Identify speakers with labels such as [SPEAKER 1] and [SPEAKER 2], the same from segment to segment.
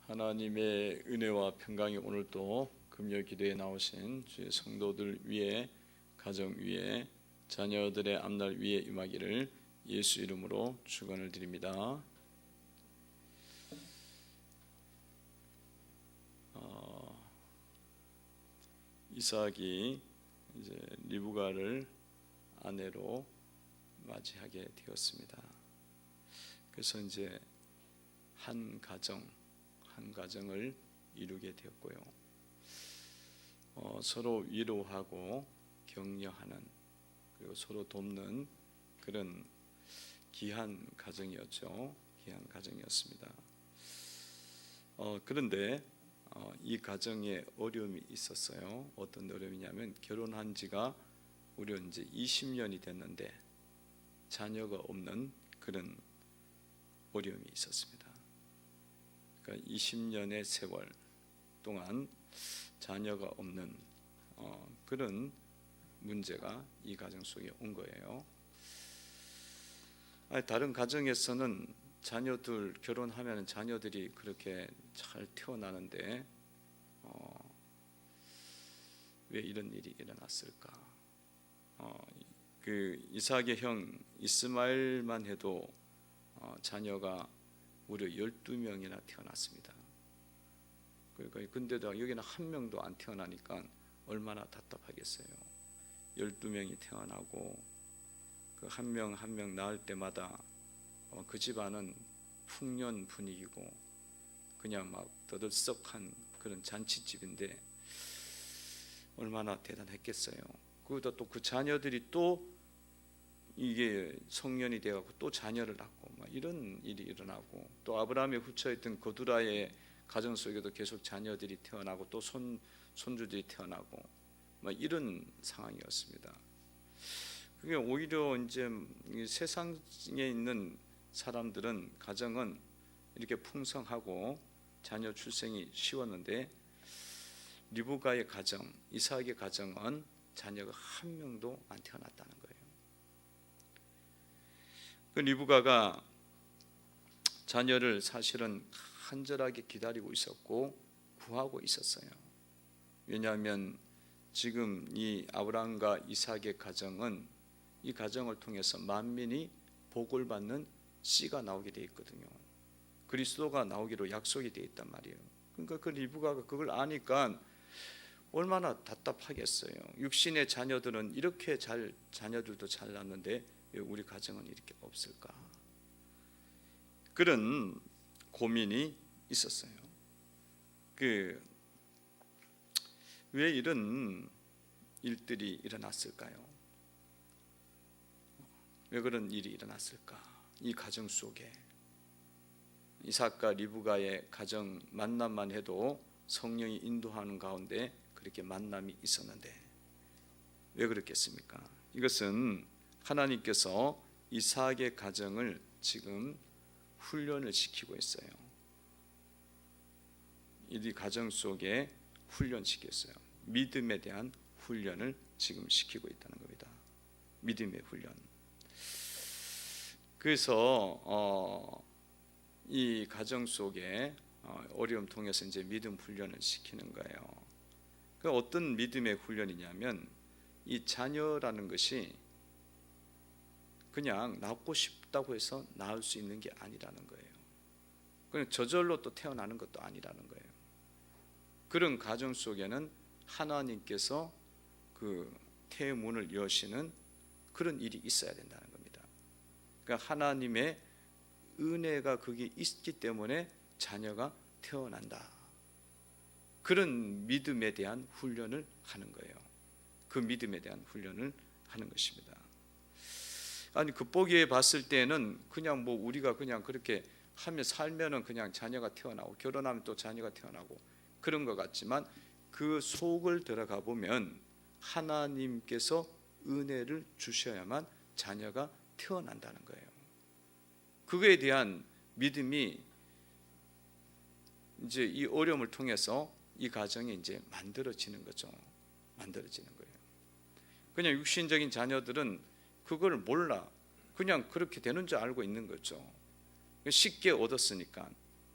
[SPEAKER 1] 하나님의 은혜와 평강이 오늘도 금요 기도에 나오신 주의 성도들 위에, 가정 위에, 자녀들의 앞날 위에 임하기를 예수 이름으로 축원을 드립니다. 이삭이 이제 리브가를 아내로 맞이하게 되었습니다. 그래서 이제 한 가정을 이루게 되었고요. 서로 위로하고 격려하는, 그리고 서로 돕는 그런 귀한 가정이었죠. 귀한 가정이었습니다. 그런데 이 가정에 어려움이 있었어요. 어떤 어려움이냐면 결혼한 지가 무려 이제 20년이 됐는데 자녀가 없는 그런 어려움이 있었습니다. 그러니까 20년의 세월 동안 자녀가 없는 그런 문제가 이 가정 속에 온 거예요. 다른 가정에서는 자녀들 결혼하면 자녀들이 그렇게 잘 태어나는데 왜 이런 일이 일어났을까? 그 이삭의 형 이스마엘만 해도 자녀가 무려 12명이나 태어났습니다. 그러니까 근데도 여기는 한 명도 안 태어나니까 얼마나 답답하겠어요. 12명이 태어나고 그 한 명 한 명 낳을 때마다 그 집안은 풍년 분위기고 그냥 막 떠들썩한 그런 잔치집인데 얼마나 대단했겠어요. 그러다 또 그 자녀들이 또 이게 성년이 되어가고 또 자녀를 낳고 막 이런 일이 일어나고, 또 아브라함이 후처했던 거두라의 가정 속에도 계속 자녀들이 태어나고 또 손주들이 태어나고 막 이런 상황이었습니다. 그게 오히려 이제 세상에 있는 사람들은 가정은 이렇게 풍성하고 자녀 출생이 쉬웠는데 리브가의 가정, 이삭의 가정은 자녀가 한 명도 안 태어났다는 거예요. 그 리브가가 자녀를 사실은 간절하게 기다리고 있었고 구하고 있었어요. 왜냐하면 지금 이 아브라함과 이삭의 가정은 이 가정을 통해서 만민이 복을 받는 씨가 나오게 돼 있거든요. 그리스도가 나오기로 약속이 돼 있단 말이에요. 그러니까 그 리브가가 그걸 아니까 얼마나 답답하겠어요. 육신의 자녀들은 이렇게 자녀들도 잘 낳는데 왜 우리 가정은 이렇게 없을까? 그런 고민이 있었어요. 왜 이런 일들이 일어났을까요? 왜 그런 일이 일어났을까? 이 가정 속에 이삭과 리브가의 가정 만남만 해도 성령이 인도하는 가운데 그렇게 만남이 있었는데 왜 그렇겠습니까? 이것은 하나님께서 이삭의 가정을 지금 훈련을 시키고 있어요. 이 가정 속에 훈련시켰어요. 믿음에 대한 훈련을 지금 시키고 있다는 겁니다. 믿음의 훈련. 그래서 이 가정 속에 어려움 통해서 이제 믿음 훈련을 시키는 거예요. 그 어떤 믿음의 훈련이냐면 이 자녀라는 것이 그냥 낳고 싶다고 해서 낳을 수 있는 게 아니라는 거예요. 그냥 저절로 또 태어나는 것도 아니라는 거예요. 그런 가정 속에는 하나님께서 그 태문을 여시는 그런 일이 있어야 된다는 겁니다. 그러니까 하나님의 은혜가 거기에 있기 때문에 자녀가 태어난다. 그런 믿음에 대한 훈련을 하는 거예요. 그 믿음에 대한 훈련을 하는 것입니다. 아니 겉보기에 봤을 때는 그냥 뭐 우리가 그냥 그렇게 하며 살면은 그냥 자녀가 태어나고 결혼하면 또 자녀가 태어나고 그런 것 같지만 그 속을 들어가 보면 하나님께서 은혜를 주셔야만 자녀가 태어난다는 거예요. 그거에 대한 믿음이 이제 이 어려움을 통해서 이 가정이 이제 만들어지는 거죠. 만들어지는 거예요. 그냥 육신적인 자녀들은 그걸 몰라. 그냥 그렇게 되는 줄 알고 있는 거죠. 쉽게 얻었으니까.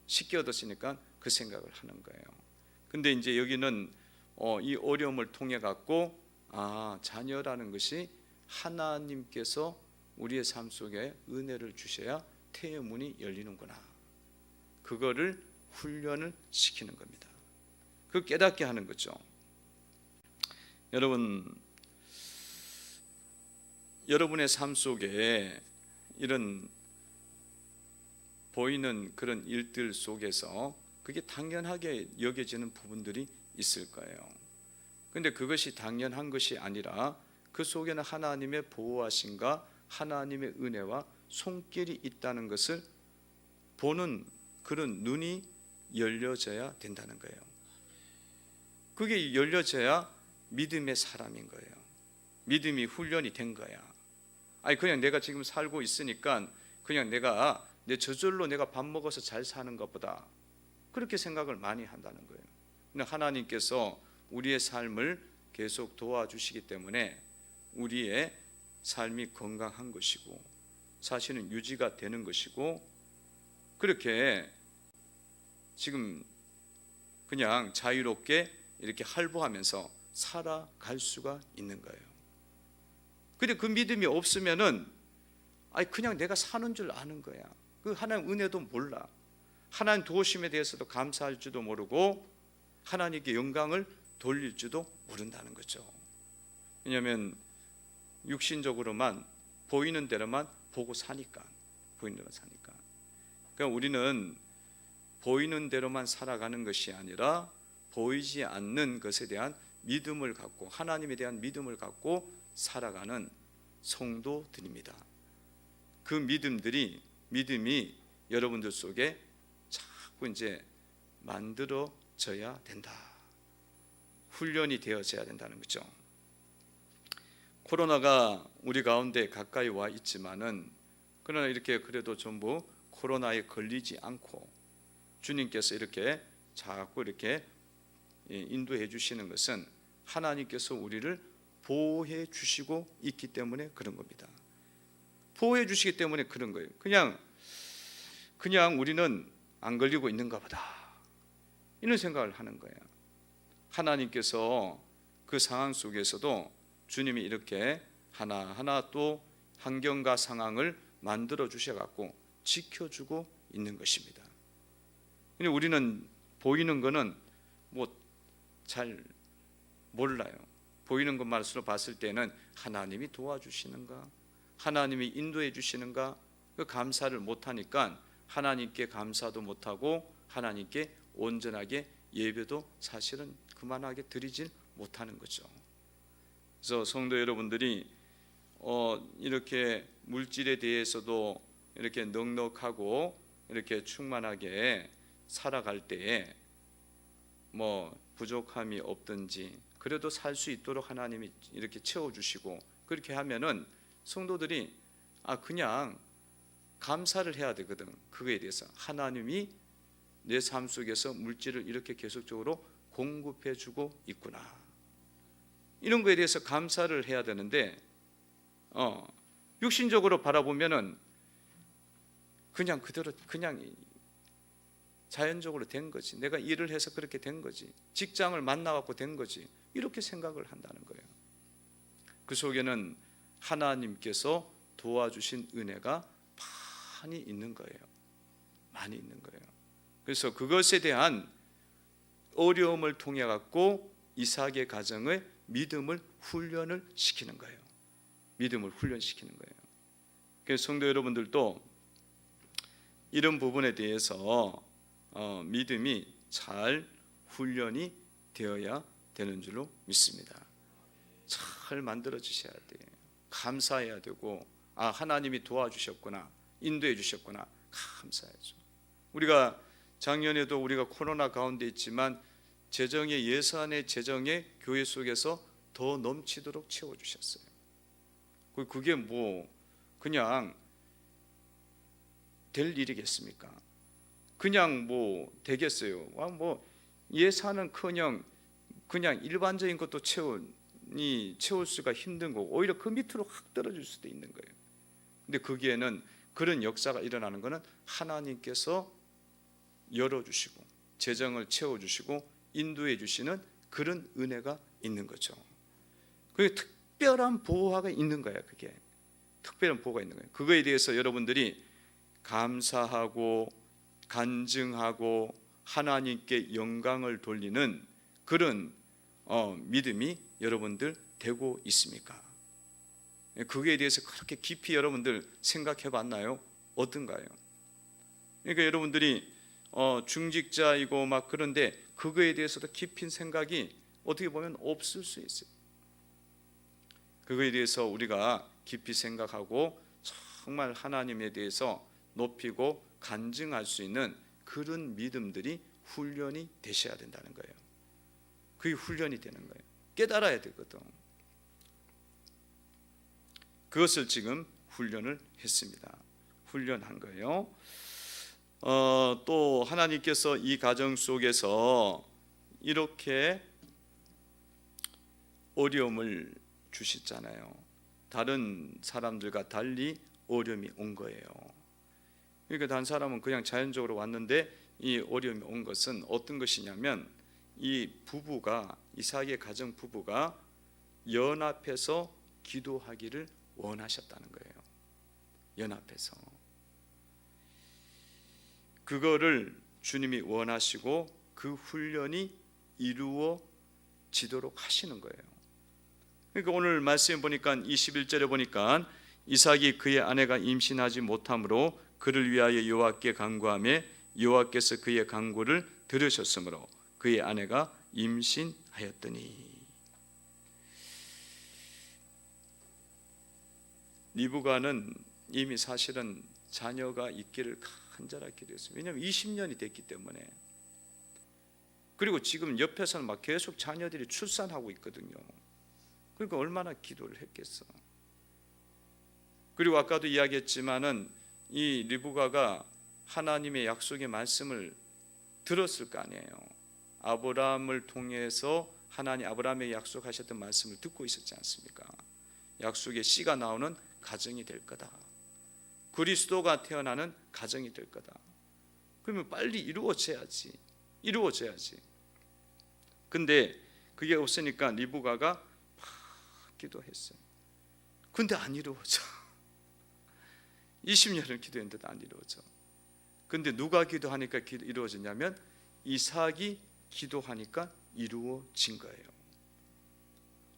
[SPEAKER 1] 쉽게 얻었으니까 그 생각을 하는 거예요. 근데 이제 여기는 이 어려움을 통해 갖고 자녀라는 것이 하나님께서 우리의 삶 속에 은혜를 주셔야 태의 문이 열리는구나. 그거를 훈련을 시키는 겁니다. 그 깨닫게 하는 거죠. 여러분의 삶 속에 이런 보이는 그런 일들 속에서 그게 당연하게 여겨지는 부분들이 있을 거예요. 근데 그것이 당연한 것이 아니라 그 속에는 하나님의 보호하심과 하나님의 은혜와 손길이 있다는 것을 보는 그런 눈이 열려져야 된다는 거예요. 그게 열려져야 믿음의 사람인 거예요. 믿음이 훈련이 된 거야. 그냥 내가 지금 살고 있으니까 그냥 내가 내 저절로 내가 밥 먹어서 잘 사는 것보다 그렇게 생각을 많이 한다는 거예요. 근데 하나님께서 우리의 삶을 계속 도와주시기 때문에 우리의 삶이 건강한 것이고 사실은 유지가 되는 것이고 그렇게 지금 그냥 자유롭게 이렇게 할부하면서 살아갈 수가 있는 거예요. 근데 그 믿음이 없으면은 그냥 내가 사는 줄 아는 거야. 그 하나님 은혜도 몰라. 하나님 도우심에 대해서도 감사할 줄도 모르고 하나님께 영광을 돌릴 줄도 모른다는 거죠. 왜냐하면 육신적으로만 보이는 대로만 보고 사니까. 그러니까 우리는 보이는 대로만 살아가는 것이 아니라 보이지 않는 것에 대한 믿음을 갖고 하나님에 대한 믿음을 갖고 살아가는 성도들입니다. 그 믿음이 여러분들 속에 자꾸 이제 만들어져야 된다. 훈련이 되어져야 된다는 거죠. 코로나가 우리 가운데 가까이 와 있지만은 그러나 이렇게 그래도 전부 코로나에 걸리지 않고 주님께서 이렇게 자꾸 이렇게 인도해 주시는 것은 하나님께서 우리를 보호해 주시고 있기 때문에 그런 겁니다. 보호해 주시기 때문에 그런 거예요. 그냥 우리는 안 걸리고 있는가 보다 이런 생각을 하는 거예요. 하나님께서 그 상황 속에서도 주님이 이렇게 하나하나 또 환경과 상황을 만들어 주셔갖고 지켜주고 있는 것입니다. 근데 우리는 보이는 거는 잘 몰라요. 보이는 것만으로 봤을 때는 하나님이 도와주시는가, 하나님이 인도해 주시는가, 그 감사를 못하니까 하나님께 감사도 못하고 하나님께 온전하게 예배도 사실은 그만하게 드리질 못하는 거죠. 그래서 성도 여러분들이 이렇게 물질에 대해서도 이렇게 넉넉하고 이렇게 충만하게 살아갈 때에 부족함이 없든지 그래도 살 수 있도록 하나님이 이렇게 채워주시고 그렇게 하면은 성도들이 그냥 감사를 해야 되거든. 그거에 대해서 하나님이 내 삶 속에서 물질을 이렇게 계속적으로 공급해주고 있구나. 이런 거에 대해서 감사를 해야 되는데 육신적으로 바라보면은 그냥 그대로 그냥 자연적으로 된 거지. 내가 일을 해서 그렇게 된 거지. 직장을 만나갖고 된 거지. 이렇게 생각을 한다는 거예요. 그 속에는 하나님께서 도와주신 은혜가 많이 있는 거예요. 많이 있는 거예요. 그래서 그것에 대한 어려움을 통해 갖고 이삭의 가정의 믿음을 훈련을 시키는 거예요. 믿음을 훈련시키는 거예요. 그래서 성도 여러분들도 이런 부분에 대해서 믿음이 잘 훈련이 되어야 되는 줄로 믿습니다. 잘 만들어 주셔야 돼요. 감사해야 되고 하나님이 도와주셨구나, 인도해 주셨구나, 감사해야죠. 우리가 작년에도 우리가 코로나 가운데 있지만 재정의 예산의 재정의 교회 속에서 더 넘치도록 채워주셨어요. 그게 그냥 될 일이겠습니까? 그냥 되겠어요? 예산은커녕 그냥 일반적인 것도 채울 수가 힘든 거고 오히려 그 밑으로 확 떨어질 수도 있는 거예요. 근데 거기에는 그런 역사가 일어나는 것은 하나님께서 열어주시고 재정을 채워주시고 인도해 주시는 그런 은혜가 있는 거죠. 그게 특별한 보호가 있는 거야. 그게 특별한 보호가 있는 거예요. 그거에 대해서 여러분들이 감사하고 간증하고 하나님께 영광을 돌리는 그런 믿음이 여러분들 되고 있습니까? 그거에 대해서 그렇게 깊이 여러분들 생각해 봤나요? 어떤가요? 그러니까 여러분들이 중직자이고 막 그런데 그거에 대해서도 깊은 생각이 어떻게 보면 없을 수 있어요. 그거에 대해서 우리가 깊이 생각하고 정말 하나님에 대해서 높이고 간증할 수 있는 그런 믿음들이 훈련이 되셔야 된다는 거예요. 그게 훈련이 되는 거예요. 깨달아야 되거든. 그것을 지금 훈련을 했습니다. 훈련한 거예요. 또 하나님께서 이 가정 속에서 이렇게 어려움을 주시잖아요. 다른 사람들과 달리 어려움이 온 거예요. 그러니까 다른 사람은 그냥 자연적으로 왔는데 이 어려움이 온 것은 어떤 것이냐면 이 부부가 이삭의 가정 부부가 연합해서 기도하기를 원하셨다는 거예요. 연합해서 그거를 주님이 원하시고 그 훈련이 이루어지도록 하시는 거예요. 그러니까 오늘 말씀에 보니까 21절에 보니까 이삭이 그의 아내가 임신하지 못함으로 그를 위하여 여호와께 간구하며 여호와께서 그의 간구를 들으셨으므로 그의 아내가 임신하였더니. 리브가는 이미 사실은 자녀가 있기를 간절히 기도했어요. 왜냐하면 20년이 됐기 때문에. 그리고 지금 옆에서는 막 계속 자녀들이 출산하고 있거든요. 그러니까 얼마나 기도를 했겠어. 그리고 아까도 이야기했지만은 이 리브가가 하나님의 약속의 말씀을 들었을 거 아니에요. 아브라함을 통해서 하나님 아브라함에 약속하셨던 말씀을 듣고 있었지 않습니까? 약속의 씨가 나오는 가정이 될 거다. 그리스도가 태어나는 가정이 될 거다. 그러면 빨리 이루어져야지. 근데 그게 없으니까 리브가가 막 기도했어요. 근데 안 이루어져. 20년을 기도했는데도 안 이루어져. 근데 누가 기도하니까 이루어졌냐면 이삭이 기도하니까 이루어진 거예요.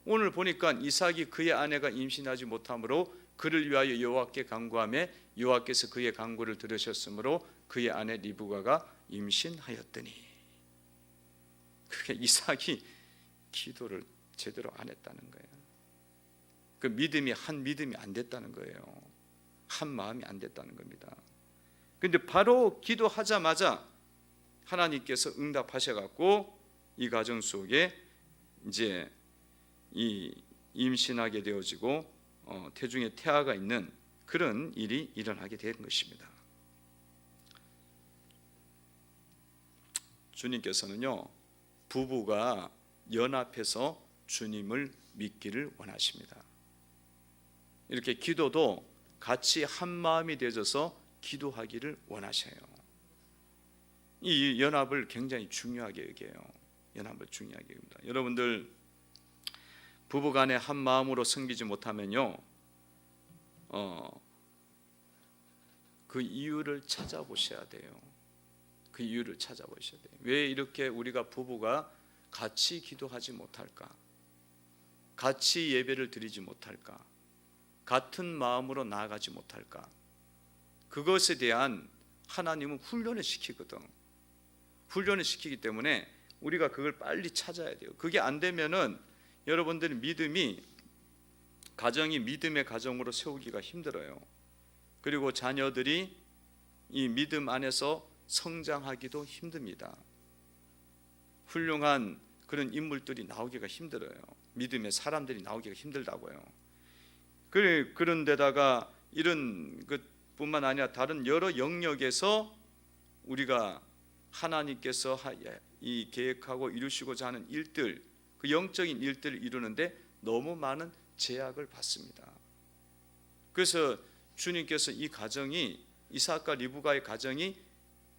[SPEAKER 1] 오늘 보니까 이삭이 그의 아내가 임신하지 못함으로 그를 위하여 여호와께 간구하며 여호와께서 그의 간구를 들으셨으므로 그의 아내 리브가가 임신하였더니. 그게 이삭이 기도를 제대로 안 했다는 거예요. 그 믿음이 한 믿음이 안 됐다는 거예요. 한 마음이 안 됐다는 겁니다. 근데 바로 기도하자마자 하나님께서 응답하셔갖고 이 가정 속에 이제 이 임신하게 되어지고 태중에 태아가 있는 그런 일이 일어나게 된 것입니다. 주님께서는요 부부가 연합해서 주님을 믿기를 원하십니다. 이렇게 기도도 같이 한 마음이 되어서 기도하기를 원하셔요. 이 연합을 굉장히 중요하게 여겨요. 연합을 중요하게 여깁니다. 여러분들 부부간에 한 마음으로 섬기지 못하면요, 그 이유를 찾아보셔야 돼요. 그 이유를 찾아보셔야 돼요. 왜 이렇게 우리가 부부가 같이 기도하지 못할까? 같이 예배를 드리지 못할까? 같은 마음으로 나아가지 못할까? 그것에 대한 하나님은 훈련을 시키거든. 훈련을 시키기 때문에 우리가 그걸 빨리 찾아야 돼요. 그게 안 되면은 여러분들의 믿음이 가정이 믿음의 가정으로 세우기가 힘들어요. 그리고 자녀들이 이 믿음 안에서 성장하기도 힘듭니다. 훌륭한 그런 인물들이 나오기가 힘들어요. 믿음의 사람들이 나오기가 힘들다고요. 그런데다가 이런 것뿐만 아니라 다른 여러 영역에서 우리가 하나님께서 이 계획하고 이루시고자 하는 일들, 그 영적인 일들을 이루는데 너무 많은 제약을 받습니다. 그래서 주님께서 이 가정이 이삭과 리브가의 가정이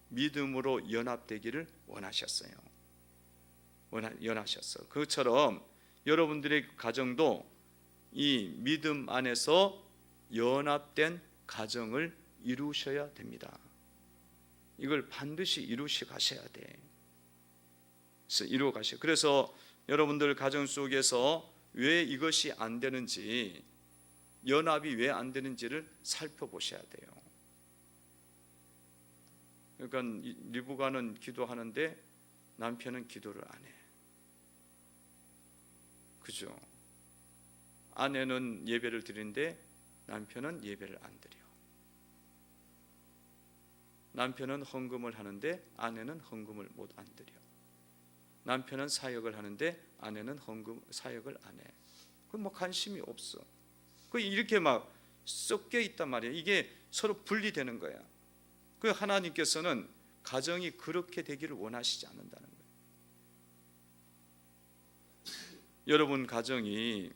[SPEAKER 1] 믿음으로 연합되기를 원하셨어요. 원하셨어. 그것처럼 여러분들의 가정도 이 믿음 안에서 연합된 가정을 이루셔야 됩니다. 이걸 반드시 이루시 가셔야 돼. 그래서 이루어 가셔. 그래서 여러분들 가정 속에서 왜 이것이 안 되는지, 연합이 왜 안 되는지를 살펴보셔야 돼요. 그러니까 리브가는 기도하는데 남편은 기도를 안 해. 그죠? 아내는 예배를 드리는데 남편은 예배를 안 드려. 남편은 헌금을 하는데 아내는 헌금을 못 안 드려. 남편은 사역을 하는데 아내는 사역을 안 해. 그 뭐 관심이 없어. 그 이렇게 막 섞여 있단 말이야. 이게 서로 분리되는 거야. 그 하나님께서는 가정이 그렇게 되기를 원하시지 않는다는 거예요. 여러분 가정이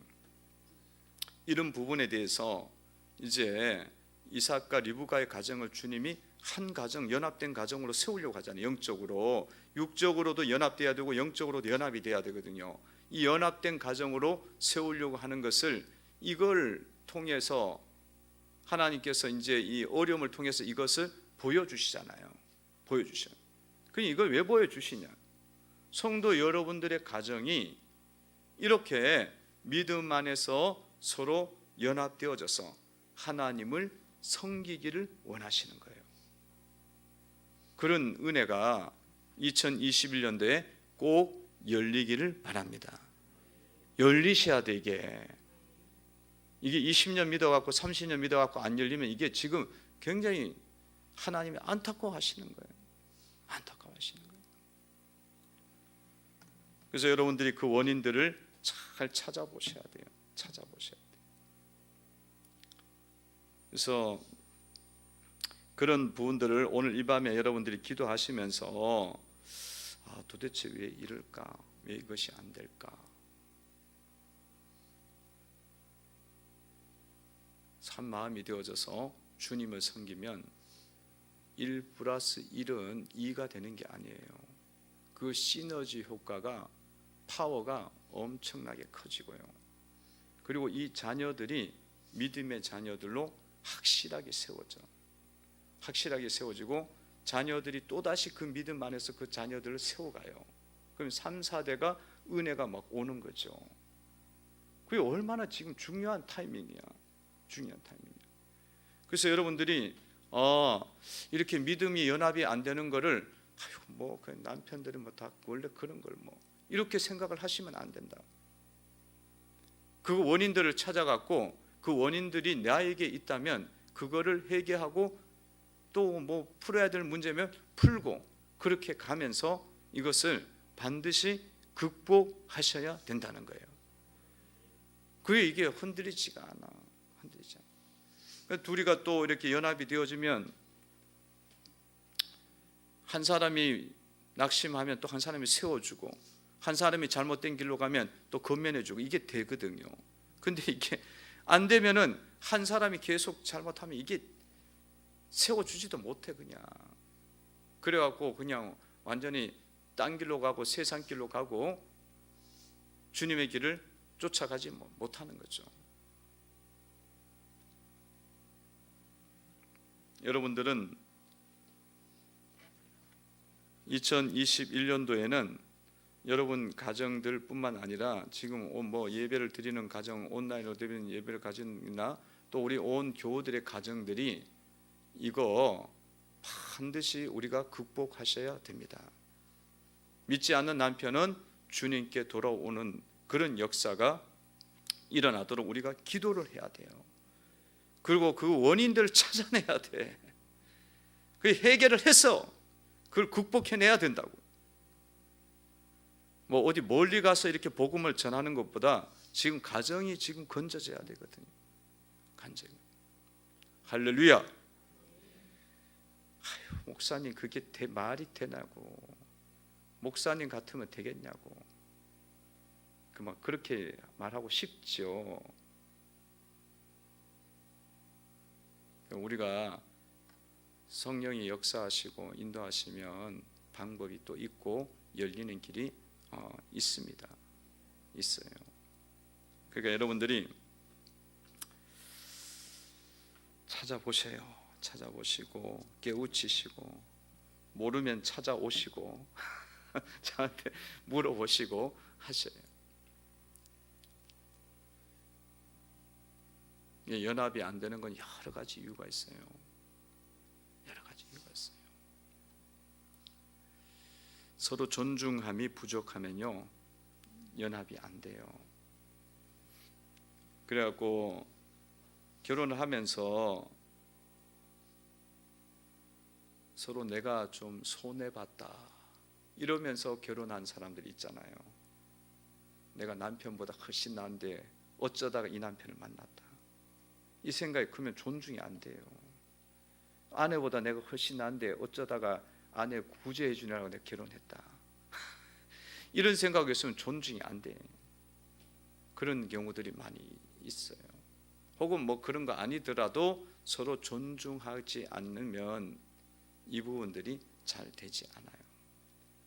[SPEAKER 1] 이런 부분에 대해서 이제 이삭과 리브가의 가정을 주님이 한 가정, 연합된 가정으로 세우려고 하잖아요. 영적으로, 육적으로도 연합돼야 되고 영적으로도 연합이 돼야 되거든요. 이 연합된 가정으로 세우려고 하는 것을, 이걸 통해서 하나님께서 이제 이 어려움을 통해서 이것을 보여주시잖아요. 보여주셔. 그럼 이걸 왜 보여주시냐? 성도 여러분들의 가정이 이렇게 믿음 안에서 서로 연합되어져서 하나님을 섬기기를 원하시는 거예요. 그런 은혜가 2021년도에 꼭 열리기를 바랍니다. 열리셔야 돼. 이게 20년 믿어갖고 30년 믿어갖고 안 열리면 이게 지금 굉장히 하나님이 안타까워하시는 거예요. 안타까워하시는 거예요. 그래서 여러분들이 그 원인들을 잘 찾아보셔야 돼요. 찾아보셔야 돼요. 그래서 그런 부분들을 오늘 이 밤에 여러분들이 기도하시면서 도대체 왜 이럴까? 왜 이것이 안 될까? 참 마음이 되어져서 주님을 섬기면 1 플러스 1은 2가 되는 게 아니에요. 그 시너지 효과가, 파워가 엄청나게 커지고요. 그리고 이 자녀들이 믿음의 자녀들로 확실하게 세워지고 자녀들이 또다시 그 믿음 안에서 그 자녀들을 세워가요. 그럼 3, 4대가 은혜가 막 오는 거죠. 그게 얼마나 지금 중요한 타이밍이야. 그래서 여러분들이 이렇게 믿음이 연합이 안 되는 거를 그 남편들은 뭐 다 원래 그런 걸 뭐 이렇게 생각을 하시면 안 된다. 그 원인들을 찾아갖고 그 원인들이 나에게 있다면 그거를 회개하고 또 뭐 풀어야 될 문제면 풀고 그렇게 가면서 이것을 반드시 극복하셔야 된다는 거예요. 그게 이게 흔들리지가 않아. 둘이가 또 이렇게 연합이 되어지면 한 사람이 낙심하면 또 한 사람이 세워주고, 한 사람이 잘못된 길로 가면 또 건면해주고, 이게 되거든요. 근데 이게 안 되면은 한 사람이 계속 잘못하면 이게 세워주지도 못해. 그냥 그래갖고 그냥 완전히 딴 길로 가고 세상 길로 가고 주님의 길을 쫓아가지 못하는 거죠. 여러분들은 2021년도에는 여러분 가정들뿐만 아니라 지금 예배를 드리는 가정, 온라인으로 드리는 예배를 가진나 또 우리 온 교우들의 가정들이 이거 반드시 우리가 극복하셔야 됩니다. 믿지 않는 남편은 주님께 돌아오는 그런 역사가 일어나도록 우리가 기도를 해야 돼요. 그리고 그 원인들을 찾아내야 돼. 그 해결을 해서 그걸 극복해내야 된다고. 어디 멀리 가서 이렇게 복음을 전하는 것보다 지금 가정이 지금 건져져야 되거든요. 간절히. 할렐루야. 목사님 그게 말이 되냐고. 목사님 같으면 되겠냐고. 그렇게 말하고 싶죠. 우리가 성령이 역사하시고 인도하시면 방법이 또 있고 열리는 길이 있습니다. 있어요. 그러니까 여러분들이 찾아보시고 깨우치시고 모르면 찾아오시고 저한테 물어보시고 하셔요. 연합이 안 되는 건 여러 가지 이유가 있어요. 여러 가지 이유가 있어요. 서로 존중함이 부족하면요 연합이 안 돼요. 그래갖고 결혼을 하면서 서로 내가 좀 손해봤다 이러면서 결혼한 사람들이 있잖아요. 내가 남편보다 훨씬 나은데 어쩌다가 이 남편을 만났다. 이 생각이 크면 존중이 안 돼요. 아내보다 내가 훨씬 나은데 어쩌다가 아내 구제해 주느라고 내가 결혼했다. 이런 생각이 있으면 존중이 안 돼. 그런 경우들이 많이 있어요. 혹은 뭐 그런 거 아니더라도 서로 존중하지 않으면 이 부분들이 잘 되지 않아요.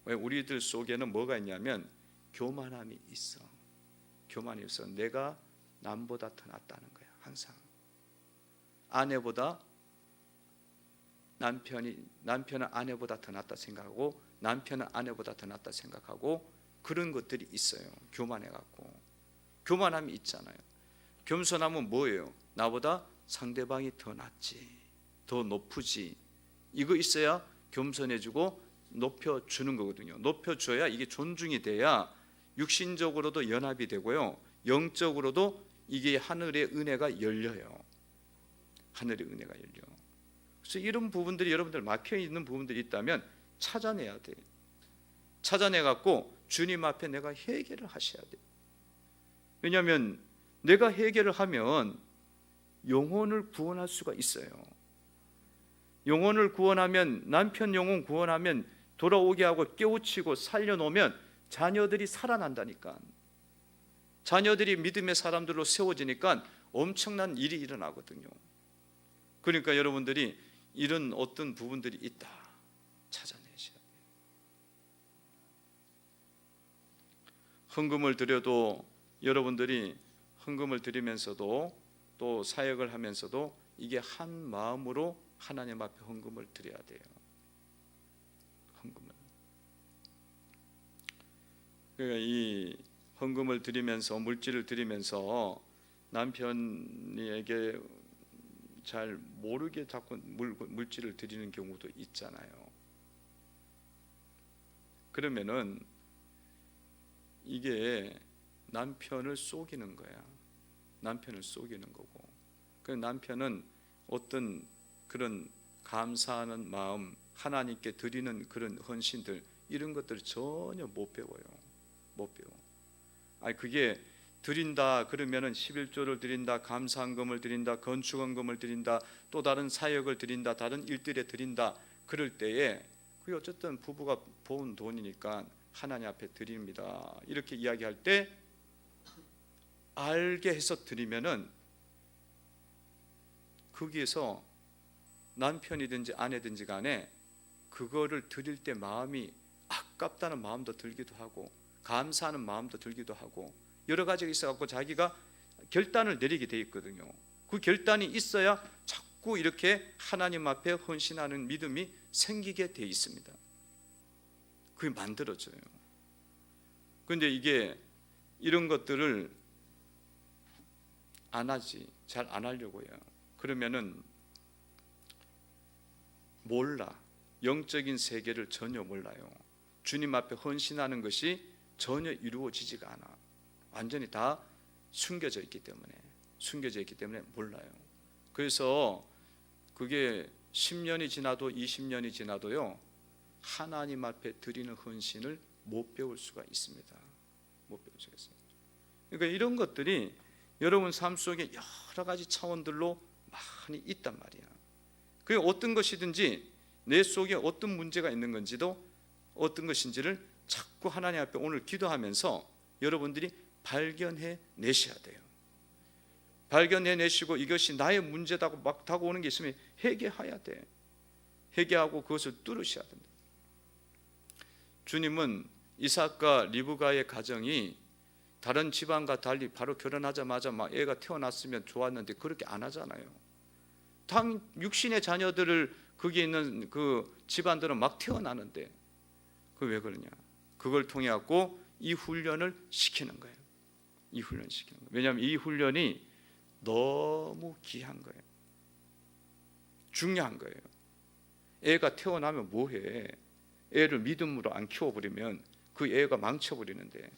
[SPEAKER 1] 왜? 우리들 속에는 뭐가 있냐면 교만함이 있어. 교만이 있어. 내가 남보다 더 낫다는 거야. 항상 아내보다 남편은 아내보다 더 낫다 생각하고 남편은 아내보다 더 낫다 생각하고 그런 것들이 있어요. 교만해갖고 교만함이 있잖아요. 겸손함은 뭐예요? 나보다 상대방이 더 낫지, 더 높으지. 이거 있어야 겸손해지고 높여주는 거거든요. 높여줘야 이게 존중이 돼야 육신적으로도 연합이 되고요, 영적으로도 이게 하늘의 은혜가 열려요. 하늘의 은혜가 열려. 그래서 이런 부분들이 여러분들 막혀 있는 부분들이 있다면 찾아내야 돼. 찾아내갖고 주님 앞에 내가 해결을 하셔야 돼. 왜냐하면 내가 해결을 하면 영혼을 구원할 수가 있어요. 영혼을 구원하면, 남편 영혼 구원하면, 돌아오게 하고 깨우치고 살려놓으면 자녀들이 살아난다니까. 자녀들이 믿음의 사람들로 세워지니까 엄청난 일이 일어나거든요. 그러니까 여러분들이 이런 어떤 부분들이 있다 찾아내셔야 돼요. 헌금을 드려도 여러분들이 헌금을 드리면서도 또 사역을 하면서도 이게 한 마음으로 하나님 앞에 헌금을 드려야 돼요. 헌금을. 그러니까 이 헌금을 드리면서, 물질을 드리면서 남편에게 잘 모르게 자꾸 물질을 드리는 경우도 있잖아요. 그러면은 이게 남편을 속이는 거야. 남편을 속이는 거고. 그 남편은 어떤 그런 감사하는 마음, 하나님께 드리는 그런 헌신들, 이런 것들을 전혀 못 배워요. 못 배워. 아니 그게 드린다 그러면은 11조를 드린다, 감사헌금을 드린다, 건축헌금을 드린다, 또 다른 사역을 드린다, 다른 일들에 드린다. 그럴 때에 그게 어쨌든 부부가 본 돈이니까 하나님 앞에 드립니다. 이렇게 이야기할 때 알게 해서 드리면은 거기에서 남편이든지 아내든지 간에 그거를 드릴 때 마음이 아깝다는 마음도 들기도 하고 감사하는 마음도 들기도 하고 여러 가지가 있어갖고 자기가 결단을 내리게 돼 있거든요. 그 결단이 있어야 자꾸 이렇게 하나님 앞에 헌신하는 믿음이 생기게 돼 있습니다. 그게 만들어져요. 그런데 이게 이런 것들을 안 하지, 잘 안 하려고 해요. 그러면은 몰라. 영적인 세계를 전혀 몰라요. 주님 앞에 헌신하는 것이 전혀 이루어지지가 않아. 완전히 다 숨겨져 있기 때문에 몰라요. 그래서 그게 10년이 지나도 20년이 지나도요 하나님 앞에 드리는 헌신을 못 배울 수가 있습니다. 못 배울 수가 있어요. 그러니까 이런 것들이 여러분 삶 속에 여러 가지 차원들로 많이 있단 말이야. 그게 어떤 것이든지 내 속에 어떤 문제가 있는 건지도 어떤 것인지를 자꾸 하나님 앞에 오늘 기도하면서 여러분들이 발견해 내셔야 돼요. 발견해 내시고 이것이 나의 문제다고 막 다가오는 게 있으면 해결해야 돼. 회개하고 그것을 뚫으셔야 된다. 주님은 이삭과 리브가의 가정이 다른 집안과 달리 바로 결혼하자마자 막 애가 태어났으면 좋았는데 그렇게 안 하잖아요. 당 육신의 자녀들을 거기에 있는 그 집안들은 막 태어나는데 그 왜 그러냐? 그걸 통해 갖고 이 훈련을 시키는 거예요. 이 훈련 시키는 거예요. 왜냐하면 이 훈련이 너무 귀한 거예요. 중요한 거예요. 애가 태어나면 뭐해? 애를 믿음으로 안 키워버리면 그 애가 망쳐버리는데,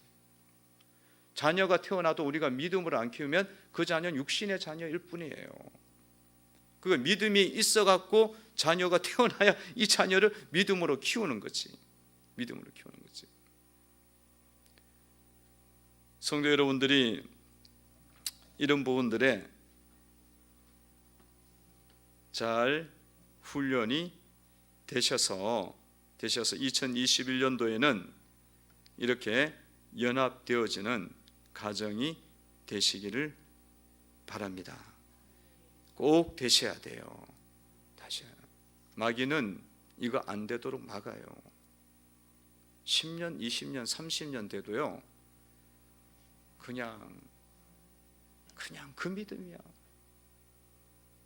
[SPEAKER 1] 자녀가 태어나도 우리가 믿음으로 안 키우면 그 자녀는 육신의 자녀일 뿐이에요. 그 믿음이 있어갖고 자녀가 태어나야 이 자녀를 믿음으로 키우는 거지. 믿음으로 키우는 거지. 성도 여러분들이 이런 부분들에 잘 훈련이 되셔서 2021년도에는 이렇게 연합되어지는 가정이 되시기를 바랍니다. 꼭 되셔야 돼요. 다시 마귀는 이거 안 되도록 막아요. 10년, 20년, 30년 돼도요, 그냥 그 믿음이야.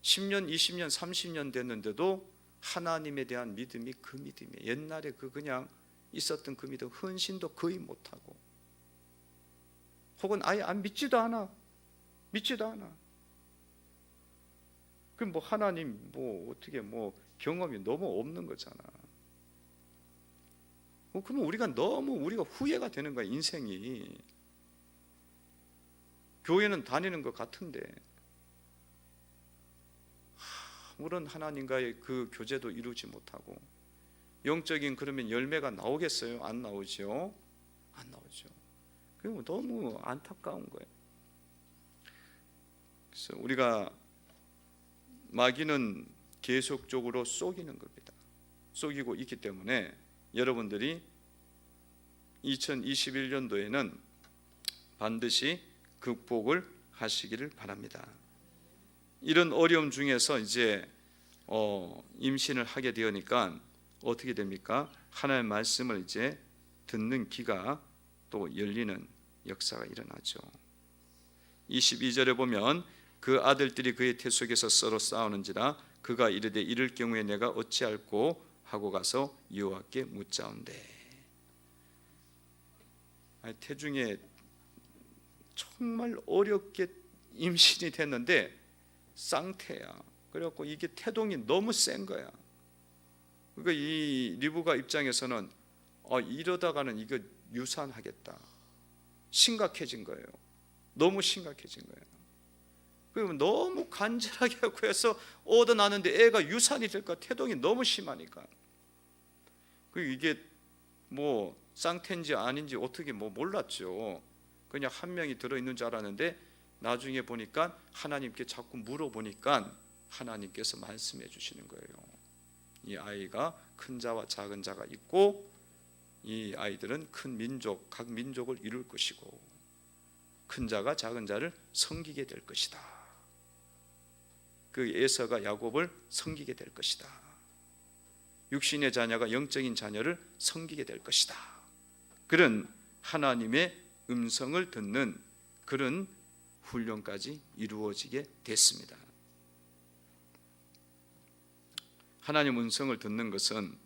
[SPEAKER 1] 10년, 20년, 30년 됐는데도 하나님에 대한 믿음이 그 믿음이에요. 옛날에 그냥 있었던 그 믿음, 헌신도 거의 못하고, 혹은 아예 안 믿지도 않아. 그럼 뭐 하나님 어떻게 경험이 너무 없는 거잖아. 그러면 우리가 후회가 되는 거야, 인생이. 교회는 다니는 것 같은데 아무런 하나님과의 그 교제도 이루지 못하고, 영적인 그러면 열매가 나오겠어요? 안 나오죠. 안 나오죠. 그리고 너무 안타까운 거예요. 그래서 우리가 마귀는 계속적으로 속이는 겁니다. 속이고 있기 때문에 여러분들이 2021년도에는 반드시 극복을 하시기를 바랍니다. 이런 어려움 중에서 이제 임신을 하게 되니까 어떻게 됩니까? 하나님의 말씀을 이제 듣는 귀가 또 열리는 역사가 일어나죠. 22절에 보면 그 아들들이 그의 태 속에서 서로 싸우는지라 그가 이르되 이럴 경우에 내가 어찌할꼬 하고 가서 여호와께 묻자온대. 태중에 정말 어렵게 임신이 됐는데 쌍태야. 그래갖고 이게 태동이 너무 센 거야. 그러니까 이 리브가 입장에서는 이러다가는 이거 유산하겠다. 심각해진 거예요. 너무 심각해진 거예요. 그러면 너무 간절하게 하고 해서 얻어나는데 애가 유산이 될까? 태동이 너무 심하니까. 이게 쌍태인지 아닌지 어떻게 몰랐죠. 그냥 한 명이 들어있는 줄 알았는데 나중에 보니까 하나님께 자꾸 물어보니까 하나님께서 말씀해 주시는 거예요. 이 아이가 큰 자와 작은 자가 있고 이 아이들은 큰 민족, 각 민족을 이룰 것이고 큰 자가 작은 자를 섬기게 될 것이다. 그 에서가 야곱을 섬기게 될 것이다. 육신의 자녀가 영적인 자녀를 섬기게 될 것이다. 그런 하나님의 음성을 듣는 그런 훈련까지 이루어지게 됐습니다. 하나님 음성을 듣는 것은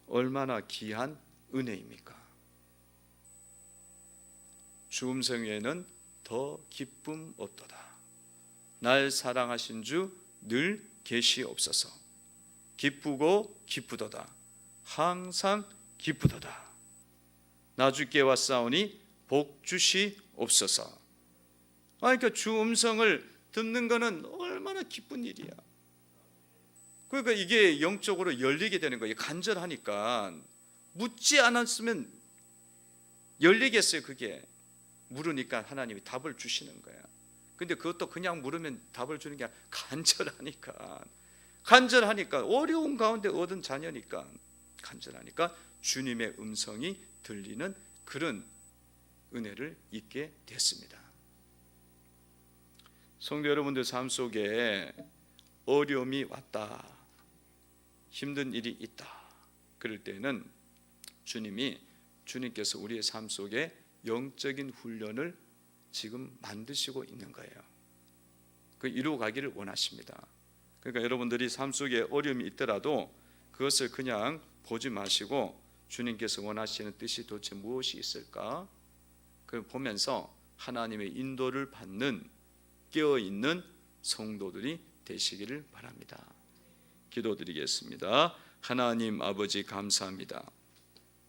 [SPEAKER 1] 얼마나 귀한 은혜입니까? 주 음성 외에는 더 기쁨 없도다. 날 사랑하신 주 늘 계시옵소서. 기쁘고 기쁘도다. 항상 기쁘도다. 나 주께 왔사오니 복 주시옵소서. 그러니까 주 음성을 듣는 것은 얼마나 기쁜 일이야. 그러니까 이게 영적으로 열리게 되는 거예요. 간절하니까. 묻지 않았으면 열리겠어요. 그게 물으니까 하나님이 답을 주시는 거야. 근데 그것도 그냥 물으면 답을 주는 게 아니라 간절하니까 어려운 가운데 얻은 자녀니까 간절하니까 주님의 음성이 들리는 그런 은혜를 잊게 됐습니다. 성도 여러분들 삶 속에 어려움이 왔다. 힘든 일이 있다. 그럴 때는 주님께서 우리의 삶 속에 영적인 훈련을 지금 만드시고 있는 거예요. 그 이루어가기를 원하십니다. 그러니까 여러분들이 삶 속에 어려움이 있더라도 그것을 그냥 보지 마시고 주님께서 원하시는 뜻이 도대체 무엇이 있을까? 그걸 보면서 하나님의 인도를 받는 깨어있는 성도들이 되시기를 바랍니다. 기도드리겠습니다. 하나님 아버지 감사합니다.